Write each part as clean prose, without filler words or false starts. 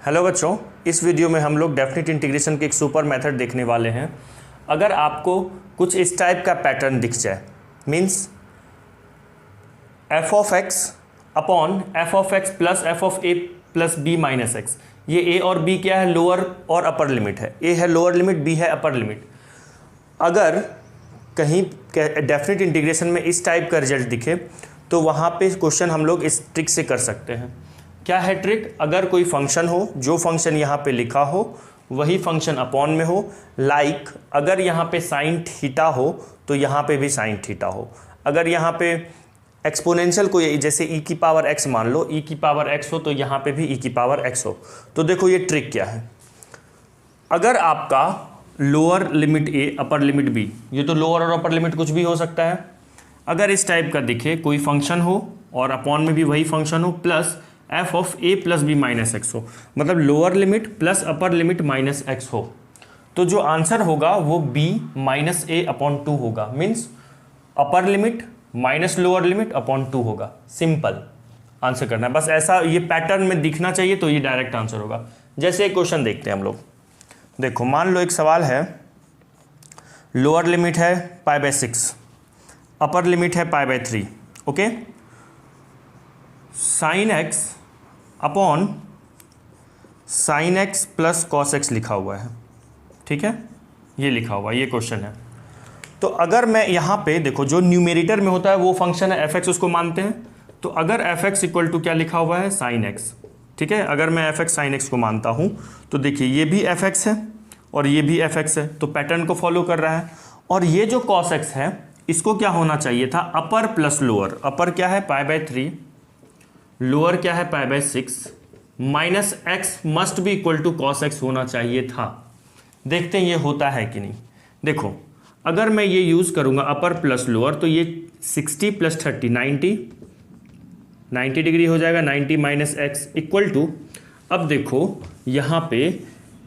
Hello बच्चों, इस video में हम लोग डेफिनेट इंटीग्रेशन के एक सुपर मेथड देखने वाले हैं। अगर आपको कुछ इस टाइप का पैटर्न दिख जाए, means F of x upon f of x plus f of A plus B minus x, ये ए और बी क्या है, लोअर और अपर लिमिट है। ए है लोअर लिमिट, बी है अपर लिमिट। अगर कहीं डेफिनेट इंटीग्रेशन में इस टाइप का रिजल्ट दिखे तो वहाँ पे क्वेश्चन हम लोग इस ट्रिक से कर सकते हैं। क्या है ट्रिक? अगर कोई फंक्शन हो, जो फंक्शन यहाँ पे लिखा हो वही फंक्शन अपॉन में हो, लाइक अगर यहाँ पे साइन थीटा हो तो यहाँ पे भी साइन थीटा हो। अगर यहाँ पे एक्सपोनेंशियल कोई जैसे e की पावर x मान लो, e की पावर x हो तो यहाँ पे भी e की पावर x हो। तो देखो ये ट्रिक क्या है। अगर आपका lower limit a upper limit b, ये तो लोअर और अपर लिमिट कुछ भी हो सकता है। अगर इस टाइप का दिखे कोई फंक्शन हो और अपॉन में भी वही फंक्शन हो plus f of A plus B minus x हो, मतलब lower limit plus upper limit minus x हो, तो जो आंसर होगा वो b माइनस ए अपॉन 2 होगा। मीन्स अपर limit minus lower limit upon 2 होगा। सिंपल आंसर करना है, बस ऐसा ये पैटर्न में दिखना चाहिए तो ये डायरेक्ट आंसर होगा। जैसे एक क्वेश्चन देखते हैं हम लोग। देखो मान लो एक सवाल है, लोअर लिमिट है पाई बाय 6, अपर लिमिट है pi bye 3। Okay, sine x upon sine x plus cos x लिखा हुआ है। ठीक है, ये लिखा हुआ ये क्वेश्चन है। तो अगर मैं यहाँ पे देखो जो न्यूमेरेटर में होता है वो फंक्शन है एफ एक्स, उसको मानते हैं। तो अगर एफ एक्स इक्वल टू क्या लिखा हुआ है, साइन एक्स। ठीक है, अगर मैं एफ एक्स साइन एक्स को मानता हूँ तो देखिए ये भी एफ एक्स है और ये भी एफ एक्स है, तो पैटर्न को फॉलो कर रहा है। और ये जो कॉस एक्स है इसको क्या होना चाहिए था, अपर प्लस लोअर। अपर क्या है पाई बाय 3, लोअर क्या है pi by 6, minus x must be equal to cos x होना चाहिए था। देखते हैं ये होता है कि नहीं। देखो अगर मैं ये यूज़ करूँगा अपर प्लस लोअर तो ये 60 प्लस 30 90 डिग्री हो जाएगा। 90 माइनस एक्स इक्वल टू, अब देखो यहाँ पे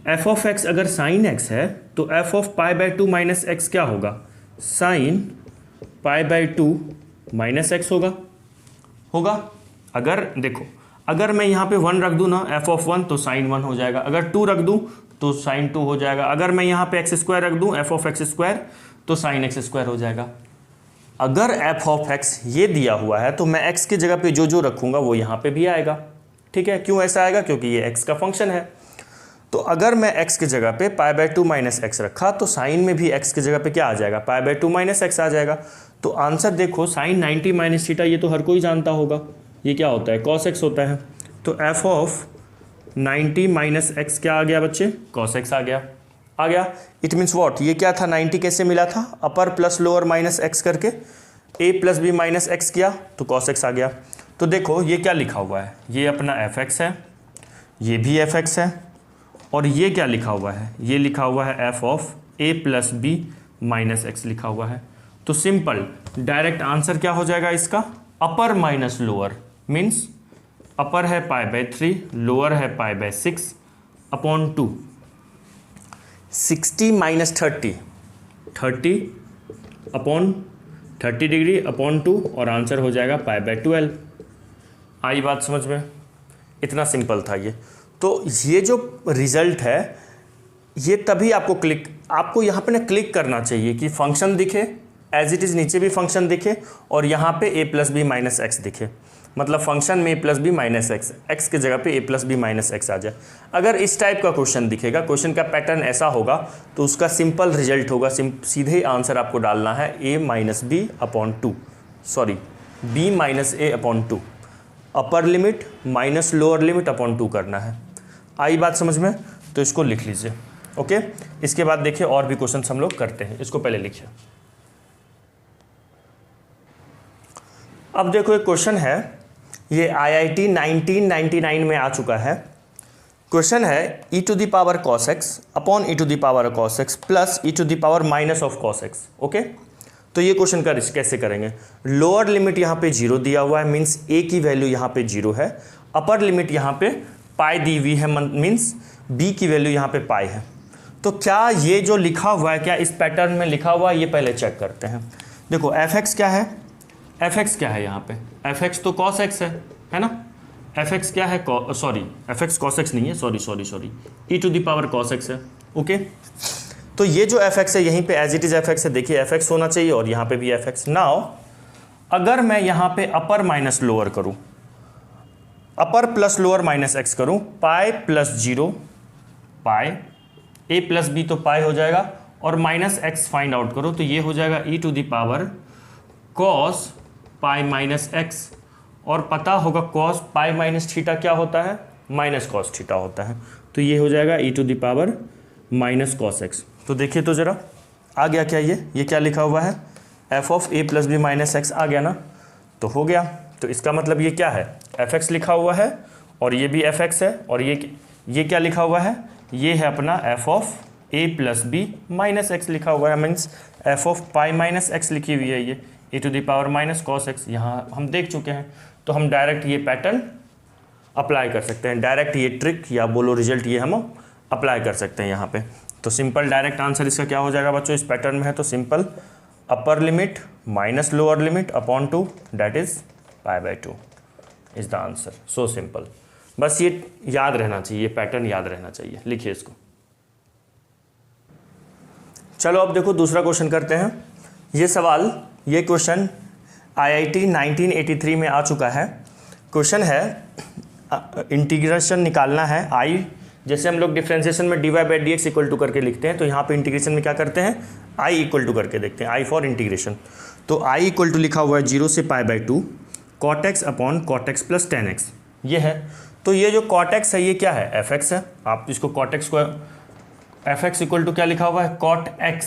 एफ ऑफ एक्स अगर साइन एक्स है तो f of pi by 2 minus x क्या होगा, sine pi by 2 minus x होगा। अगर देखो अगर मैं यहाँ पे 1 रख दूँ ना, एफ ऑफ 1 तो साइन 1 हो जाएगा। अगर 2 रख दूँ तो साइन 2 हो जाएगा। अगर मैं यहाँ पे एक्स स्क्वायर रख दूँ, एफ ऑफ एक्स स्क्वायर, तो साइन एक्स स्क्वायर हो जाएगा। अगर एफ ऑफ एक्स ये दिया हुआ है तो मैं एक्स की जगह पे जो जो रखूँगा वो यहाँ पे भी आएगा। ठीक है, क्यों ऐसा आएगा, क्योंकि ये एक्स का फंक्शन है। तो अगर मैं एक्स की जगह पे पाई बाय 2 माइनस एक्स रखा तो साइन में भी एक्स की जगह पे क्या आ जाएगा, पाई बाय 2 माइनस एक्स आ जाएगा। तो आंसर देखो साइन 90 माइनस थीटा, ये तो हर कोई जानता होगा, ये क्या होता है, कॉस एक्स होता है। तो एफ ऑफ 90 माइनस एक्स क्या आ गया बच्चे, कॉस एक्स आ गया। इट मीन्स व्हाट, ये क्या था, 90 कैसे मिला था, अपर प्लस लोअर माइनस एक्स करके ए प्लस बी माइनस एक्स किया तो कॉस एक्स आ गया। तो देखो ये क्या लिखा हुआ है, ये अपना एफ एक्स है, ये भी एफ एक्स है, और ये क्या लिखा हुआ है, ये लिखा हुआ है F of A plus B minus x लिखा हुआ है। तो सिंपल डायरेक्ट आंसर क्या हो जाएगा इसका, अपर माइनस लोअर। मीन्स अपर है पाई बाय 3, लोअर है pi by 6 upon 2। 60 minus 30 upon 30 degree upon 2, और आंसर हो जाएगा पाई बाय 12। आई बात समझ में? इतना सिंपल था ये। तो ये जो रिजल्ट है ये तभी आपको यहाँ पे ना क्लिक करना चाहिए कि फंक्शन दिखे एज इट इज़, नीचे भी फंक्शन दिखे और यहाँ पे A plus B minus X दिखे, मतलब फंक्शन में A plus B minus X, X की जगह पे A plus B minus X आ जाए। अगर इस टाइप का क्वेश्चन दिखेगा, क्वेश्चन का पैटर्न ऐसा होगा तो उसका सिंपल रिजल्ट होगा, सीधे ही आंसर आपको डालना है A minus B upon 2, sorry B minus A upon 2, upper limit minus lower limit upon 2 करना है। आई बात समझ में? तो इसको लिख लीजिए। ओके, इसके बाद देखिए और भी क्वेश्चन हम लोग करते हैं, इसको पहले लिखिए। अब देखो एक क्वेश्चन है, ये IIT 1999 में आ चुका है। क्वेश्चन है e to the power cos x upon e to the power cos x plus e to the power minus of cos x। Okay, तो ये क्वेश्चन का कैसे करेंगे। लोअर लिमिट यहाँ पे 0 दिया हुआ है, मीन्स a की वैल्यू यहाँ पे 0 है। अपर लिमिट यहाँ पे पाई दी हुई है, मीन्स b की वैल्यू यहाँ पे पाई है। तो क्या ये जो लिखा हुआ है, क्या इस पैटर्न में लिखा हुआ है, ये पहले चेक करते हैं। देखो एफ एक्स क्या है, एफ एक्स क्या है यहाँ पे, एफ एक्स तो कॉस एक्स है ना, एफ एक्स क्या है, sorry f x cos x नहीं है, sorry e to the power cos x है। ओके, तो ये जो एफ एक्स है यहीं पे as it is f x है, देखिए एफ एक्स होना चाहिए और यहाँ पे भी एफ एक्स। नाउ अगर मैं यहाँ पे अपर माइनस लोअर करूँ, अपर प्लस लोअर माइनस एक्स करूँ, पाई प्लस 0 पाई, ए प्लस बी तो पाई हो जाएगा, और माइनस एक्स फाइंड आउट करो तो ये हो जाएगा E to the power cos pi minus X, और पता होगा कॉस पाई माइनस थीटा क्या होता है, माइनस कॉस थीटा होता है, तो ये हो जाएगा E to the power minus cos X. तो देखिए तो ज़रा आ गया क्या, ये क्या लिखा हुआ है, F of A plus B minus X आ गया ना, तो हो गया। तो इसका मतलब ये क्या है, एफ एक्स लिखा हुआ है और ये भी एफ एक्स है, और ये क्या लिखा हुआ है, ये है अपना F of A plus B minus x लिखा हुआ है, means F of pi minus X लिखी हुई है, ये A to the power minus cos X, यहाँ हम देख चुके हैं। तो हम डायरेक्ट ये पैटर्न अप्लाई कर सकते हैं, डायरेक्ट ये ट्रिक या बोलो रिजल्ट ये हम अप्लाई कर सकते हैं यहाँ पे। तो सिंपल डायरेक्ट आंसर इसका क्या हो जाएगा बच्चों, इस पैटर्न में है तो simple upper limit minus lower limit upon 2 that is π/2 is the answer. So simple, बस ये याद रहना चाहिए, ये पैटर्न याद रहना चाहिए। लिखिए इसको। चलो अब देखो दूसरा क्वेश्चन करते हैं। ये सवाल, ये क्वेश्चन IIT 1983 में आ चुका है। क्वेश्चन है इंटीग्रेशन निकालना है आई, जैसे हम लोग डिफ्रेंसिएशन में dy/dx इक्वल टू करके लिखते हैं, तो यहाँ पे इंटीग्रेशन में क्या करते हैं, i इक्वल टू करके देखते हैं, i फॉर इंटीग्रेशन। तो i इक्वल टू लिखा हुआ है 0 से π/2 cot x upon cot x plus tan x, ये है। तो ये जो cot x है ये क्या है, एफ एक्स है। आप इसको cot x को एफ एक्स इक्वल टू क्या लिखा हुआ है, cot x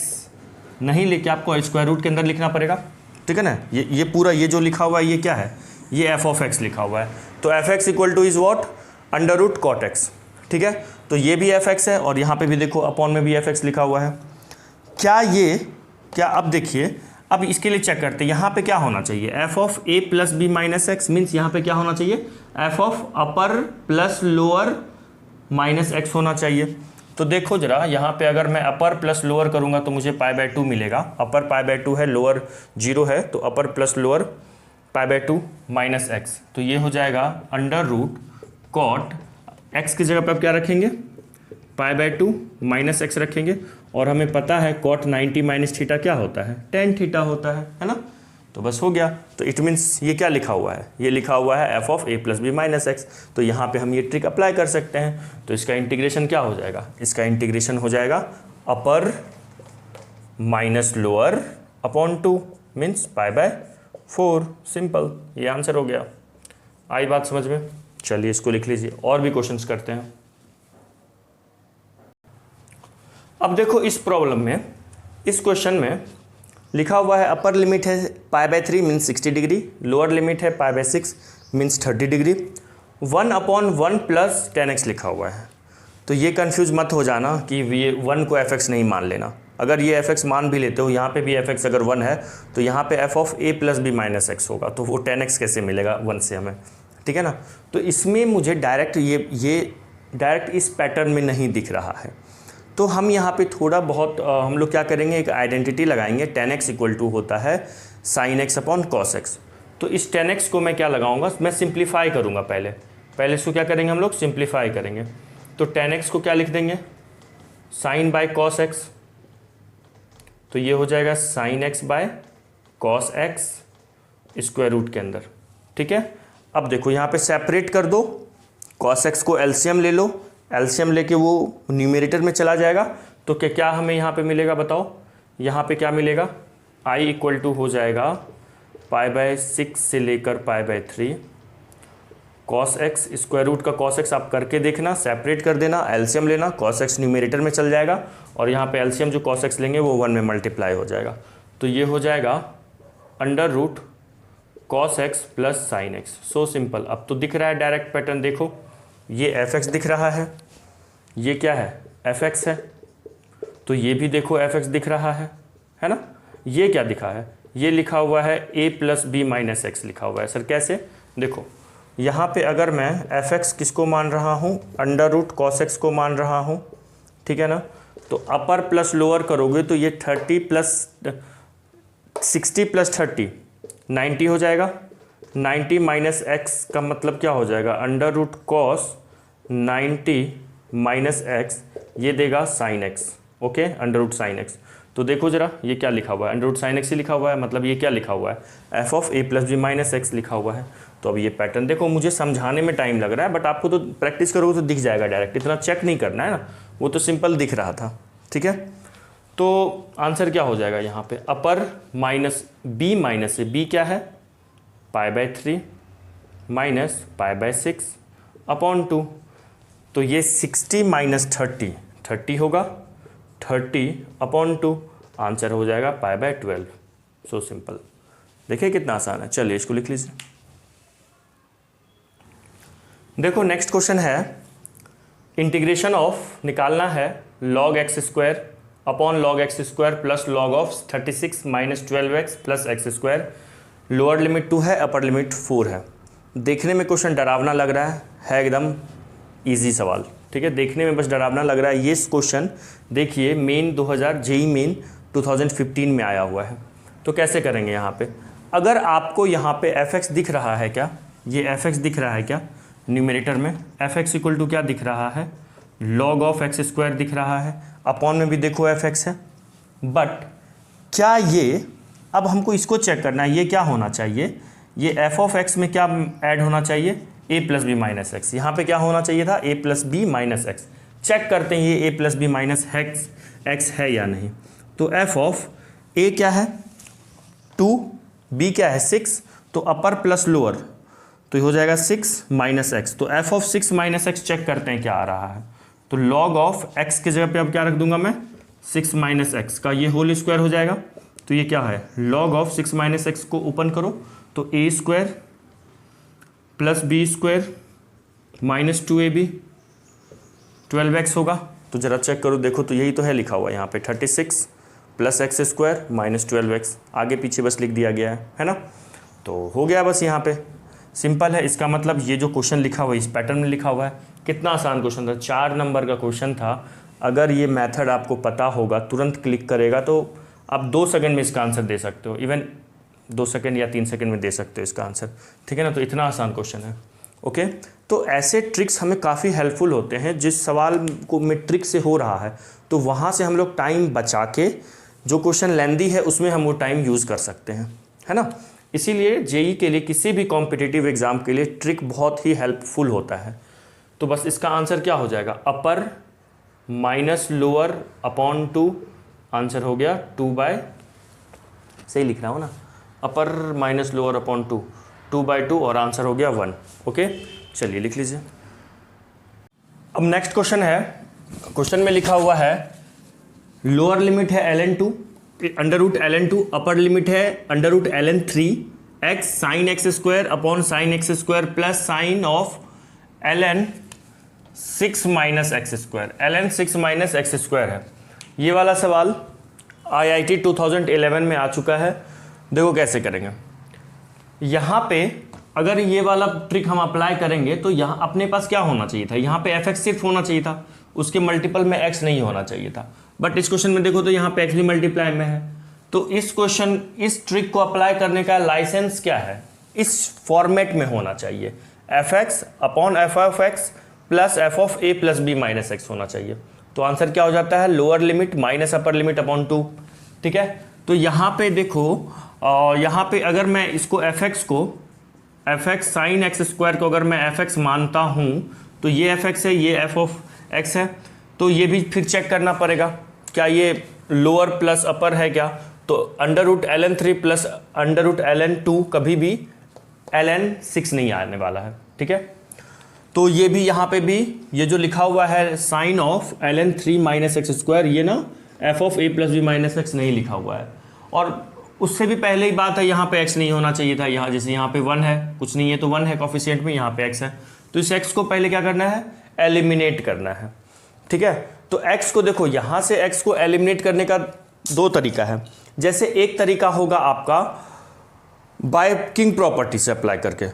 नहीं लेके आपको स्क्वायर रूट के अंदर लिखना पड़ेगा, ठीक है ना। ये पूरा ये जो लिखा हुआ है ये क्या है, ये एफ ऑफ एक्स लिखा हुआ है। तो f x equal to is what, under root cot x, ठीक है। तो ये भी एफ एक्स है और यहाँ पे भी देखो अपॉन में भी एफ एक्स लिखा हुआ है। क्या अब देखिए, अब इसके लिए चेक करते हैं यहाँ पे क्या होना चाहिए, f of A plus B minus x, means यहाँ पे क्या होना चाहिए, f of upper plus lower minus x होना चाहिए। तो देखो जरा यहाँ पे अगर मैं अपर प्लस लोअर करूँगा तो मुझे π/2 मिलेगा, अपर π/2 है, लोअर 0 है, तो upper plus lower π/2 minus x, तो ये हो जाएगा अंडर रूट कॉट एक्स की जगह पे आप क्या रखेंगे, π/2 माइनस एक्स रखेंगे, और हमें पता है कॉट 90 माइनस थीटा क्या होता है, tan थीटा होता है ना। तो बस हो गया। तो इट मीन्स ये क्या लिखा हुआ है, ये लिखा हुआ है F of A plus B minus x. तो यहाँ पे हम ये ट्रिक अप्लाई कर सकते हैं। तो इसका इंटीग्रेशन क्या हो जाएगा, इसका इंटीग्रेशन हो जाएगा upper minus lower upon 2 means π/4, simple, ये आंसर हो गया। आई बात समझ में, चलिए इसको लिख लीजिए। और भी क्वेश्चंस करते हैं। अब देखो इस प्रॉब्लम में, इस क्वेश्चन में लिखा हुआ है अपर लिमिट है π/3 मीन्स 60 डिग्री, लोअर लिमिट है π/6 means 30 degree, 1/1 plus tan x लिखा हुआ है। तो ये कंफ्यूज मत हो जाना कि ये 1 को एफ एक्स नहीं मान लेना। अगर ये एफ एक्स मान भी लेते हो, यहाँ पे भी एफ एक्स अगर 1 है तो यहाँ पे f of A plus B minus x होगा, तो वो tan x कैसे मिलेगा 1 से हमें, ठीक है ना। तो इसमें मुझे डायरेक्ट ये डायरेक्ट इस पैटर्न में नहीं दिख रहा है। तो हम यहाँ पे थोड़ा बहुत हम लोग क्या करेंगे, एक आइडेंटिटी लगाएंगे, tan x इक्वल टू होता है sin x upon cos x। तो इस tan x को मैं क्या लगाऊंगा, मैं सिंप्लीफाई करूँगा। पहले इसको क्या करेंगे हम लोग, सिंप्लीफाई करेंगे। तो tan x को क्या लिख देंगे, sin बाय cos x, तो ये हो जाएगा sin x by cos x square root के अंदर, ठीक है। अब देखो यहाँ पे सेपरेट कर दो, cos x को एलसीएम ले लो, एलसीएम लेके वो न्यूमरेटर में चला जाएगा। तो क्या हमें यहाँ पे मिलेगा बताओ, यहाँ पे क्या मिलेगा, i इक्वल टू हो जाएगा π/6 से लेकर π/3 cos x, स्क्वायर रूट का cos x आप करके देखना, सेपरेट कर देना, एलसीएम लेना, cos x न्यूमरेटर में चल जाएगा, और यहाँ पे एलसीएम जो cos x लेंगे वो 1 में मल्टीप्लाई हो जाएगा। तो ये हो जाएगा under root cos x plus sin x। So simple. अब तो दिख रहा है डायरेक्ट पैटर्न, देखो ये एफ एक्स दिख रहा है, ये क्या है, एफ एक्स है, तो ये भी देखो एफ एक्स दिख रहा है ना। ये क्या दिखा है, ये लिखा हुआ है a plus B minus x लिखा हुआ है। सर कैसे, देखो यहाँ पे अगर मैं एफ एक्स किसको मान रहा हूँ, अंडर रूट कॉस एक्स को मान रहा हूँ, ठीक है ना। तो अपर प्लस लोअर करोगे तो ये 60 प्लस 30 90 हो जाएगा, 90 माइनस एक्स का मतलब क्या हो जाएगा, under root cos 90 minus x, ये देगा sine x. Okay, under root sine x. तो देखो जरा ये क्या लिखा हुआ है, अंडर रूट साइन एक्स ही लिखा हुआ है, मतलब ये क्या लिखा हुआ है, F of A plus B minus x लिखा हुआ है। तो अब ये पैटर्न देखो, मुझे समझाने में टाइम लग रहा है, बट आपको तो प्रैक्टिस करोगे तो दिख जाएगा डायरेक्ट, इतना चेक नहीं करना है ना, वो तो सिंपल दिख रहा था। ठीक है, तो आंसर क्या हो जाएगा यहाँ पे, अपर माइनस बी माइनस से, बी क्या है π/3 माइनस π/6 अपॉन 2। तो ये 60 माइनस 30 होगा, 30 अपॉन 2, आंसर हो जाएगा π/12। So simple. देखिए कितना आसान है, चलिए इसको लिख लीजिए। देखो नेक्स्ट क्वेश्चन है, इंटीग्रेशन ऑफ निकालना है log x² upon log x² plus log of 36 minus 12x plus x²। Lower limit 2 है, अपर लिमिट 4 है। देखने में क्वेश्चन डरावना लग रहा है एकदम इजी सवाल। ठीक है, देखने में बस डरावना लग रहा है। ये क्वेश्चन देखिए मेन 2000 जेई मेन 2015 में आया हुआ है। तो कैसे करेंगे यहाँ पे, अगर आपको यहाँ पे fx दिख रहा है क्या, ये fx दिख रहा है क्या न्यूमरेटर में, fx इक्वल टू क्या दिख रहा है, log ऑफ x² दिख रहा है, अपॉन में भी देखो fx है। बट क्या ये, अब हमको इसको चेक करना है, ये क्या होना चाहिए, ये f ऑफ x में क्या ऐड होना चाहिए, a plus B minus x. यहाँ पर क्या होना चाहिए था, a plus B minus x. Check करते हैं ये a plus B minus x है या नहीं। तो f ऑफ a क्या है 2, b क्या है 6, तो अपर प्लस लोअर, तो ये हो जाएगा 6 माइनस एक्स। तो f of 6 minus x check करते हैं क्या आ रहा है। तो log ऑफ x के जगह पे अब क्या रख दूंगा मैं, 6 माइनस एक्स का ये होल स्क्वायर हो जाएगा। तो ये क्या है, log ऑफ 6 माइनस एक्स को ओपन करो तो a² plus b² minus 2ab 12x होगा। तो ज़रा चेक करो, देखो तो यही तो है लिखा हुआ यहाँ पे, 36 प्लस x² माइनस 12x, आगे पीछे बस लिख दिया गया है ना। तो हो गया बस, यहाँ पे सिंपल है। इसका मतलब ये जो क्वेश्चन लिखा हुआ है इस पैटर्न में लिखा हुआ है। कितना आसान क्वेश्चन था, 4 नंबर का क्वेश्चन था। अगर ये मेथड आपको पता होगा, तुरंत क्लिक करेगा तो आप 2 सेकंड में इसका आंसर दे सकते हो, इवन 2 सेकंड या 3 सेकंड में दे सकते हो इसका आंसर। ठीक है ना, तो इतना आसान क्वेश्चन है। ओके, तो ऐसे ट्रिक्स हमें काफ़ी हेल्पफुल होते हैं। जिस सवाल को में ट्रिक से हो रहा है तो वहाँ से हम लोग टाइम बचा के, जो क्वेश्चन लेंदी है उसमें हम वो टाइम यूज़ कर सकते हैं, है ना। इसीलिए जेई के लिए, किसी भी कॉम्पिटिटिव एग्ज़ाम के लिए ट्रिक बहुत ही हेल्पफुल होता है। तो बस इसका आंसर क्या हो जाएगा, upper minus lower upon 2, answer हो गया 2/, सही लिख रहा हूँ ना, अपर माइनस लोअर अपॉन 2/2 और आंसर हो गया 1। ओके, चलिए लिख लीजिए। अब नेक्स्ट क्वेश्चन है, क्वेश्चन में लिखा हुआ है लोअर लिमिट है ln2 under root ln2, upper limit है under root ln3 x sine x² upon sine x² plus sine of ln6 minus x², ln6 minus x² है। ये वाला सवाल IIT 2011 में आ चुका है। देखो कैसे करेंगे, यहाँ पे अगर ये वाला ट्रिक हम अप्लाई करेंगे तो यहाँ अपने पास क्या होना चाहिए था, यहाँ पे fx सिर्फ होना चाहिए था, उसके मल्टीपल में x नहीं होना चाहिए था। बट इस क्वेश्चन में देखो तो यहाँ पे x भी मल्टीप्लाई में है। तो इस ट्रिक को अप्लाई करने का लाइसेंस क्या है, इस फॉर्मेट में होना चाहिए, fx upon f of x plus f of a plus b minus x होना चाहिए। तो आंसर क्या हो जाता है, lower limit minus upper limit upon 2। ठीक है, तो यहाँ पे देखो, यहाँ पे अगर मैं इसको fx साइन x² को अगर मैं fx मानता हूँ तो ये fx है, ये f ऑफ x है। तो ये भी फिर चेक करना पड़ेगा क्या ये लोअर प्लस अपर है क्या। तो under root ln3 plus under root ln2 कभी भी ln6 नहीं आने वाला है। ठीक है, तो ये भी यहाँ पे भी ये जो लिखा हुआ है sign of ln3 minus x², ये ना f of a plus b minus x नहीं लिखा हुआ है। और उससे भी पहले ही बात है, यहाँ पे x नहीं होना चाहिए था, यहाँ जैसे यहाँ पे 1 है, कुछ नहीं है तो 1 है कॉफिशिएंट में, यहाँ पे x है। तो इस x को पहले क्या करना है, एलिमिनेट करना है। ठीक है, तो x को देखो, यहाँ से x को एलिमिनेट करने का 2 तरीका है। जैसे एक तरीका होगा आपका बाय किंग प्रॉपर्टी से अप्लाई करके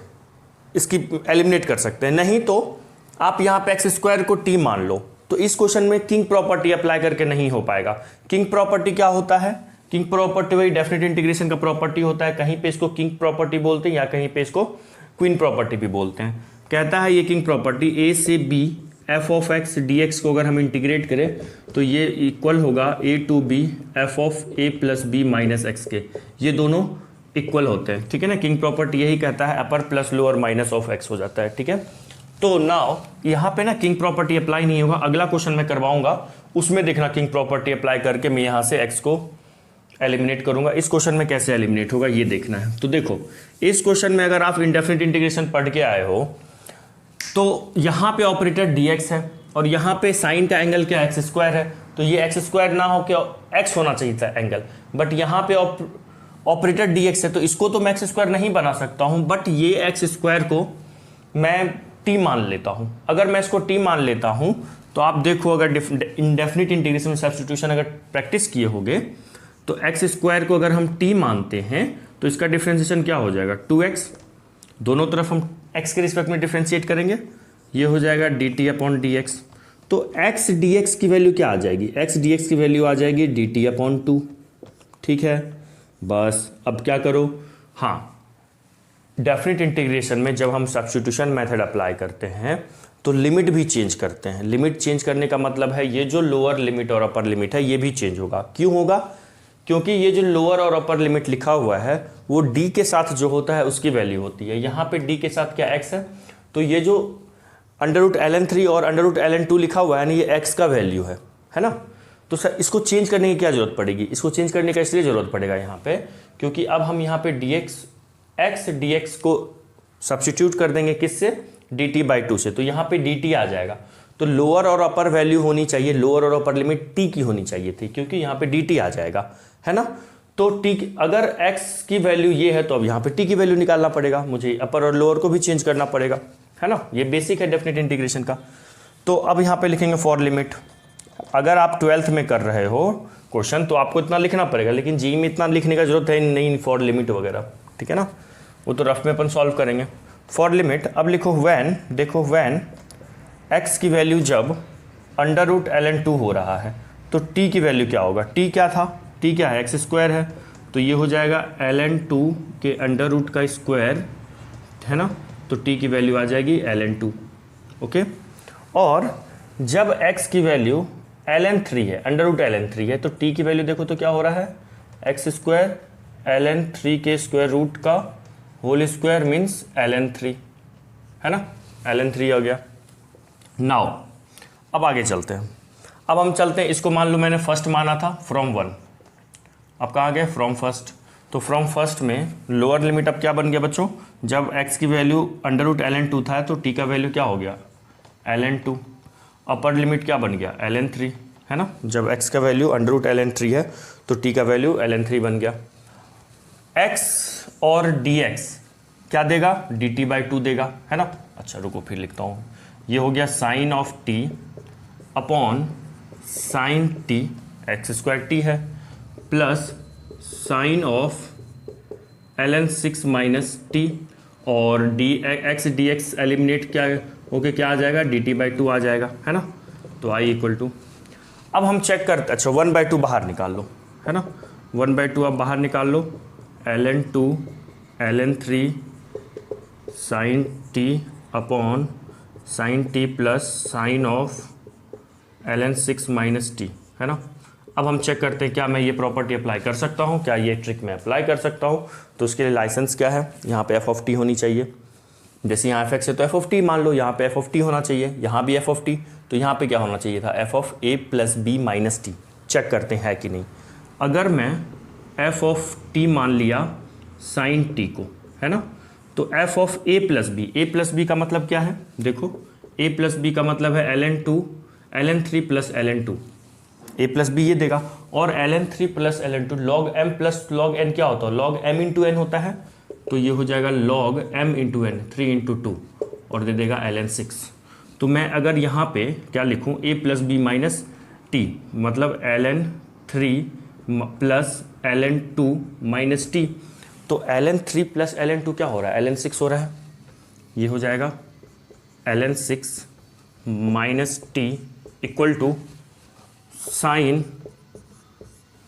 इसकी एलिमिनेट कर सकते हैं, नहीं तो आप यहाँ पे x² को t मान लो। तो इस क्वेश्चन में किंग प्रॉपर्टी अप्लाई करके नहीं हो पाएगा। किंग प्रॉपर्टी क्या होता है, किंग प्रॉपर्टी वही डेफिनेट इंटीग्रेशन का प्रॉपर्टी होता है, कहीं पे इसको किंग प्रॉपर्टी बोलते हैं या कहीं पे इसको क्वीन प्रॉपर्टी भी बोलते हैं। कहता है ये किंग प्रॉपर्टी ए से B F of X D X को अगर हम इंटीग्रेट करें तो ये इक्वल होगा A to B F of A plus B minus X के, ये दोनों इक्वल होते हैं, ठीक है ना। किंग प्रॉपर्टी यही कहता है अपर plus lower minus of x हो जाता है, ठीक है। तो नाउ यहाँ पे ना किंग प्रॉपर्टी अप्लाई नहीं होगा, अगला क्वेश्चन मैं करवाऊंगा उसमें देखना किंग प्रॉपर्टी अप्लाई करके मैं यहाँ से एक्स को एलिमिनेट करूंगा। इस क्वेश्चन में कैसे एलिमिनेट होगा ये देखना है। तो देखो इस क्वेश्चन में अगर आप इंडेफिनिट इंटीग्रेशन पढ़ के आए हो तो यहाँ पे ऑपरेटर dx है और यहाँ पे साइन का एंगल क्या एक्स स्क्वायर है, तो ये एक्स स्क्वायर ना हो क्या एक्स होना चाहिए था एंगल, बट यहाँ पे ऑपरेटर dx है तो इसको तो मैं एक्स स्क्वायर नहीं बना सकता हूँ, बट ये एक्स स्क्वायर को मैं t मान लेता हूँ। अगर मैं इसको t मान लेता हूँ तो आप देखो अगर इंडेफिनिट इंटीग्रेशन में सब्स्टिट्यूशन अगर प्रैक्टिस किए होगे तो एक्स स्क्वायर को अगर हम t मानते हैं तो इसका डिफ्रेंशिएशन क्या हो जाएगा 2x, दोनों तरफ हम x के रिस्पेक्ट में डिफ्रेंशिएट करेंगे, ये हो जाएगा dt अपॉन dx। तो x dx की वैल्यू क्या आ जाएगी, x dx की वैल्यू आ जाएगी dt अपॉन 2, ठीक है। बस अब क्या करो, हाँ डेफिनेट इंटीग्रेशन में जब हम सब्स्टिट्यूशन मेथड अप्लाई करते हैं तो लिमिट भी चेंज करते हैं। लिमिट चेंज करने का मतलब है ये जो लोअर लिमिट और अपर लिमिट है ये भी चेंज होगा। क्यों होगा, क्योंकि ये जो लोअर और अपर लिमिट लिखा हुआ है वो d के साथ जो होता है उसकी वैल्यू होती है। यहाँ पे d के साथ क्या x है, तो ये जो अंडर रूट ln3 और अंडर रूट ln2 लिखा हुआ है ना ये x का वैल्यू है ना। तो सर इसको चेंज करने की क्या जरूरत पड़ेगी, इसको चेंज करने का इसलिए जरूरत पड़ेगा यहाँ पे क्योंकि अब हम यहाँ पे x dx को सब्स्टिट्यूट कर देंगे किससे, dt/2 से, तो यहाँ पे dt आ जाएगा। तो लोअर और अपर वैल्यू होनी चाहिए, लोअर और अपर लिमिट t की होनी चाहिए थी क्योंकि यहाँ पे dt आ जाएगा, है ना। तो t अगर x की वैल्यू ये है तो अब यहाँ पे t की वैल्यू निकालना पड़ेगा, मुझे अपर और लोअर को भी चेंज करना पड़ेगा, है ना। ये बेसिक है डेफिनेट इंटीग्रेशन का। तो अब यहाँ पे लिखेंगे फॉर लिमिट। अगर आप 12th में कर रहे हो क्वेश्चन तो आपको इतना लिखना पड़ेगा, लेकिन जी में इतना लिखने का जरूरत है नहीं फॉर लिमिट वगैरह, ठीक है ना, वो तो रफ में अपन सॉल्व करेंगे। फॉर लिमिट अब लिखो व्हेन, देखो व्हेन x की वैल्यू जब अंडर रूट ln2 हो रहा है तो t की वैल्यू क्या होगा, t क्या था, t क्या है एक्स स्क्वायर है, तो ये हो जाएगा ln2 के अंडर रूट का स्क्वायर, है ना, तो t की वैल्यू आ जाएगी ln2, ओके। और जब x की वैल्यू ln3 है, अंडर रूट ln3 है, तो t की वैल्यू देखो तो क्या हो रहा है एक्स स्क्वायर ln3 के स्क्वायर रूट का होल स्क्वायर मीन्स ln3, है ना, ln3 हो गया। नाउ अब आगे चलते हैं, अब हम चलते हैं, इसको मान लो मैंने फर्स्ट माना था फ्रॉम 1, अब कहाँ गए फ्रॉम फर्स्ट, तो फ्रॉम फर्स्ट में लोअर लिमिट अब क्या बन गया बच्चों, जब x की वैल्यू अंडर रूट ln2 था तो t का वैल्यू क्या हो गया ln2, अपर लिमिट क्या बन गया ln3, है ना, जब x का वैल्यू अंडर रूट ln3 है तो t का वैल्यू ln3 बन गया। x और dx क्या देगा dt/2 देगा, है ना। अच्छा रुको फिर लिखता हूँ, ये हो गया sine of t upon sine t, x square t है, plus sine of ln6 minus t, और x dx एलिमिनेट क्या ओके क्या आ जाएगा dt/2 आ जाएगा, है ना। तो i इक्वल टू, अब हम चेक करते, अच्छा 1/2 बाहर निकाल लो, है ना, 1/2 अब बाहर निकाल लो, ln2 ln3 sine t upon sine t plus sine of ln6 minus t, है ना। अब हम चेक करते हैं क्या मैं ये प्रॉपर्टी अप्लाई कर सकता हूँ, क्या ये ट्रिक मैं अप्लाई कर सकता हूँ। तो उसके लिए लाइसेंस क्या है, यहाँ पे f ऑफ t होनी चाहिए, जैसे यहाँ f(x) है तो f ऑफ t मान लो, यहाँ पे f ऑफ t होना चाहिए, यहाँ भी f ऑफ t, तो यहाँ पे क्या होना चाहिए था f of a plus b minus t। Check करते हैं कि नहीं, अगर मैं f ऑफ t मान लिया साइन t को, है ना, तो f of a plus b का मतलब क्या है, देखो a प्लस b का मतलब है ln3 plus ln2, a plus B ये देगा, और ln3 plus ln2 log m प्लस log n क्या होता है, log m इंटू n होता है, तो ये हो जाएगा log m into n 3 into 2 और दे देगा ln6। तो मैं अगर यहाँ पे क्या लिखूँ a plus B minus t, मतलब ln3 plus ln2 minus T, तो ln3 प्लस ln2 क्या हो रहा है ln6 हो रहा है, ये हो जाएगा ln6 minus t equal to sine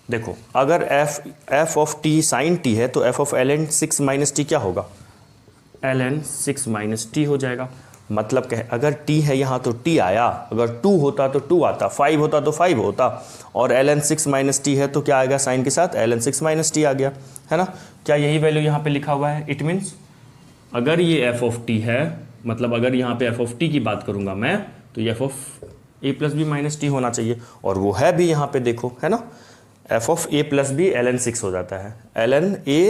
देखो अगर f of t sine t है तो f of l n 6 minus t क्या होगा, एल एन 6 माइनस टी हो जाएगा। मतलब कह अगर t है यहाँ तो t आया, अगर 2 होता तो 2 आता, 5 होता तो 5 होता, और ln 6 माइनस टी है तो क्या आएगा साइन के साथ, ln 6 माइनस टी आ गया, है ना। क्या यही वैल्यू यहाँ पे लिखा हुआ है? इट मीन्स अगर ये f ऑफ t है, मतलब अगर यहाँ पे f ऑफ t की बात करूँगा मैं, तो ये f of a plus B minus t होना चाहिए, और वो है भी यहाँ पे देखो, है ना। f of a plus b ln 6 हो जाता है, ln a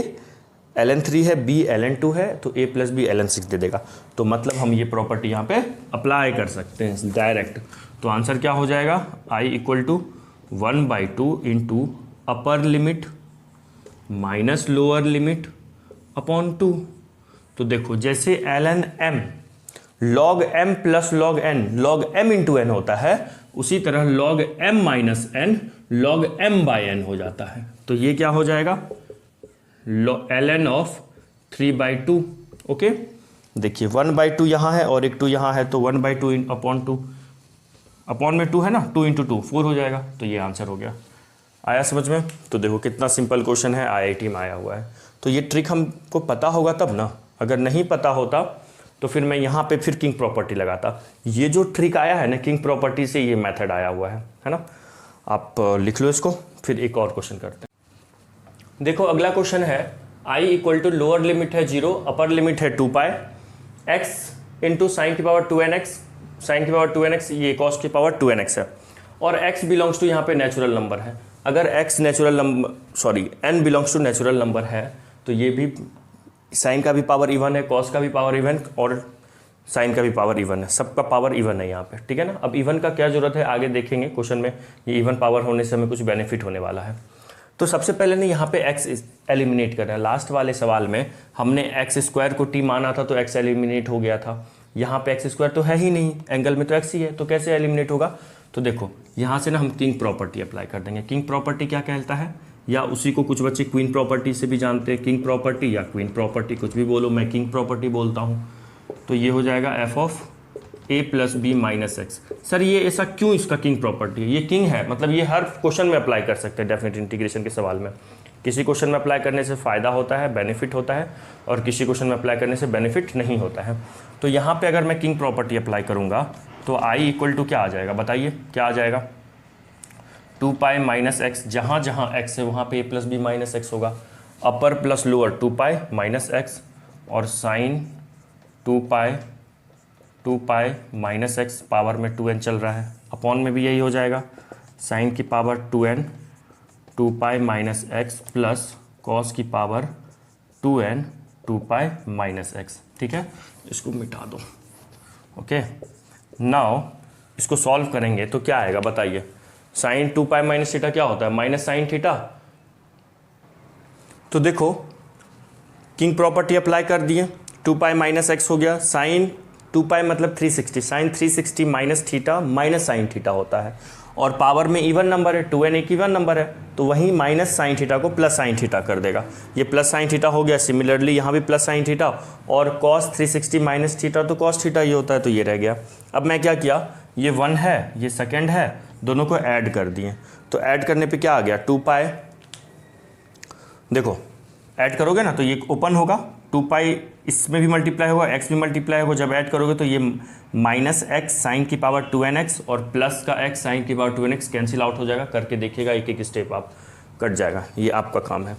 ln 3 है, b ln 2 है, तो a प्लस बी ln 6 दे देगा। तो मतलब हम ये प्रॉपर्टी यहाँ पे अप्लाई कर सकते हैं डायरेक्ट। तो आंसर क्या हो जाएगा, i equal to 1/2 into upper limit minus lower limit upon 2। तो देखो जैसे ln m log m प्लस log n log m into n होता है, उसी तरह log m माइनस n log m by n हो जाता है। तो ये क्या हो जाएगा, ln ऑफ 3/2। ओके, देखिए 1/2 यहाँ है और एक 2 यहाँ है, तो 1/2 अपॉन 2, अपॉन में 2 है ना, 2 इंटू 2 4 हो जाएगा। तो ये आंसर हो गया। आया समझ में? तो देखो कितना सिंपल क्वेश्चन है, IIT में आया हुआ है। तो ये ट्रिक हमको पता होगा तब ना, अगर नहीं पता होता तो फिर मैं यहाँ पे फिर किंग प्रॉपर्टी लगाता। ये जो ट्रिक आया है ना, किंग प्रॉपर्टी से ये मेथड आया हुआ है ना। आप लिख लो इसको, फिर एक और क्वेश्चन करते हैं। देखो अगला क्वेश्चन है, i equal to lower limit है 0, अपर लिमिट है 2 पाई, x इंटू साइन की पावर 2nx, साइन की पावर 2nx, ये कॉस की पावर 2nx है, और x बिलोंग्स टू यहाँ पे नेचुरल नंबर है। अगर x natural number n belongs to natural number है, तो ये भी साइन का भी पावर इवन है, कॉस का भी पावर इवन, और साइन का भी पावर इवन है, सबका पावर इवन है यहाँ पे, ठीक है ना। अब इवन का क्या जरूरत है आगे देखेंगे क्वेश्चन में, ये इवन पावर होने से हमें कुछ बेनिफिट होने वाला है। तो सबसे पहले ने यहाँ पे x एलिमिनेट करना है। लास्ट वाले सवाल में हमने x स्क्वायर को t माना था तो x एलिमिनेट हो गया था। यहाँ पे x स्क्वायर तो है ही नहीं, एंगल में तो x ही है, तो कैसे एलिमिनेट होगा। तो देखो यहाँ से ना हम किंग प्रॉपर्टी अप्लाई कर देंगे। किंग प्रॉपर्टी क्या कहता है, या उसी को कुछ बच्चे क्वीन प्रॉपर्टी से भी जानते हैं, किंग प्रॉपर्टी या क्वीन प्रॉपर्टी कुछ भी बोलो, मैं किंग प्रॉपर्टी बोलता हूँ। तो ये हो जाएगा f of a plus B minus x. Sir ये ऐसा क्यों, इसका किंग प्रॉपर्टी है, ये किंग है, मतलब ये हर क्वेश्चन में अप्लाई कर सकते हैं डेफिनेट इंटीग्रेशन के सवाल में। किसी क्वेश्चन में अप्लाई करने से फ़ायदा होता है, बेनिफिट होता है, और किसी क्वेश्चन में अप्लाई करने से बेनिफिट नहीं होता है। तो यहाँ पे अगर मैं किंग प्रॉपर्टी अप्लाई करूँगा तो i इक्वल टू क्या आ जाएगा, बताइए क्या आ जाएगा, 2 पाई माइनस एक्स, जहाँ जहाँ x है वहाँ पे a plus B minus x होगा, upper plus lower 2 pi minus X, और sine 2 pi minus X, power में 2n चल रहा है, अपॉन में भी यही हो जाएगा, साइन की power 2n 2 pi minus X plus cos की power 2n 2 pi minus X. ठीक है, इसको मिटा दो। ओके, नाउ इसको सॉल्व करेंगे तो क्या आएगा बताइए, साइन 2 पाई माइनस थीटा क्या होता है, माइनस साइन थीटा। तो देखो किंग प्रॉपर्टी अप्लाई कर दिए, 2 पाई माइनस एक्स हो गया, साइन 2 पाई मतलब 360, sine 360 minus theta minus sine theta होता है, और पावर में इवन नंबर है, 2n एक इवन नंबर है, तो वहीं माइनस साइन थीटा को प्लस साइन थीटा कर देगा, ये प्लस साइन थीटा हो गया। सिमिलरली यहाँ भी प्लस साइन थीटा, और कॉस 360 माइनस थीटा तो कॉस थीटा ही होता है, तो ये रह गया। अब मैं क्या किया, ये 1 है ये सेकेंड है, दोनों को ऐड कर दिए, तो ऐड करने पे क्या आ गया, 2 पाई, देखो ऐड करोगे ना तो ये ओपन होगा, 2 पाई इसमें भी मल्टीप्लाई होगा, x भी मल्टीप्लाई होगा, जब ऐड करोगे तो ये माइनस एक्स साइन की पावर 2nx और प्लस का x साइन की पावर 2nx कैंसिल आउट हो जाएगा। करके देखिएगा, एक एक स्टेप आप कट जाएगा, ये आपका काम है।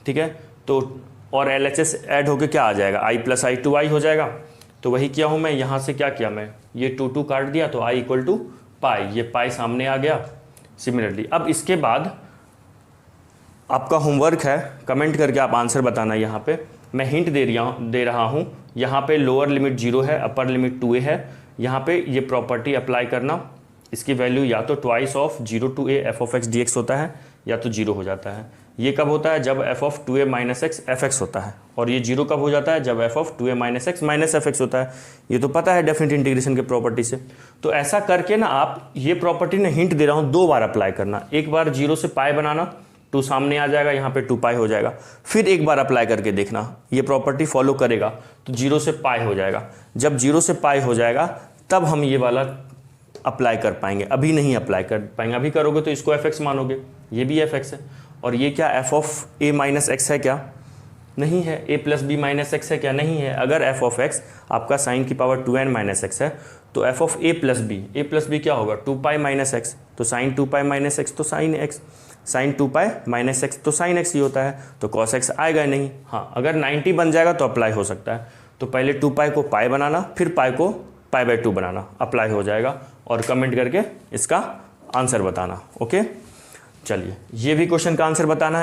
ठीक है, तो और LHS ऐड होके क्या आ जाएगा, i प्लस आई 2i हो जाएगा। तो वही किया हूँ मैं, यहाँ से क्या किया मैं, ये 2 काट दिया, तो i इक्वल टू पाई, ये पाई सामने आ गया। सिमिलरली अब इसके बाद आपका होमवर्क है, कमेंट करके आप आंसर बताना। यहाँ पे मैं हिंट दे रहा हूँ, यहाँ पे लोअर लिमिट 0 है, अपर लिमिट 2a है, यहाँ पे ये प्रॉपर्टी अप्लाई करना, इसकी वैल्यू या तो twice of 0 to a f of x dx होता है, या तो 0 हो जाता है। ये कब होता है, जब f of 2a minus x fx होता है, और ये 0 कब हो जाता है, जब f of 2a minus x minus fx होता है। ये तो पता है डेफिनेट इंटीग्रेशन के प्रॉपर्टी से। तो ऐसा करके ना आप ये प्रॉपर्टी ने हिंट दे रहा हूँ 2 बार अप्लाई करना, एक बार 0 से पाई बनाना, 2 सामने आ जाएगा, यहाँ पे 2 पाई हो जाएगा, फिर एक बार अप्लाई करके देखना, ये प्रॉपर्टी फॉलो करेगा तो 0 से पाई हो जाएगा। जब 0 से पाई हो जाएगा तब हम ये वाला अप्लाई कर पाएंगे, अभी नहीं अप्लाई कर पाएंगे। अभी करोगे तो इसको एफ एक्स मानोगे, ये भी एफ एक्स है, और ये क्या f of a minus x है क्या? नहीं है। A plus B minus x है क्या? नहीं है। अगर एफ ऑफ एक्स आपका साइन की पावर 2n माइनस एक्स है तो f of A plus b क्या होगा? 2 पाई माइनस एक्स, तो साइन 2 पाई माइनस एक्स तो sine x, sine 2 pi minus x तो साइन एक्स ही होता है, तो कॉस एक्स आएगा नहीं। हाँ, अगर 90 बन जाएगा तो अप्लाई हो सकता है। तो पहले 2 पाई को पाई बनाना, फिर पाई को पाई बाई 2 बनाना, अप्लाई हो जाएगा। और कमेंट करके इसका आंसर बताना। ओके, चलिए ये भी क्वेश्चन का आंसर बताना है।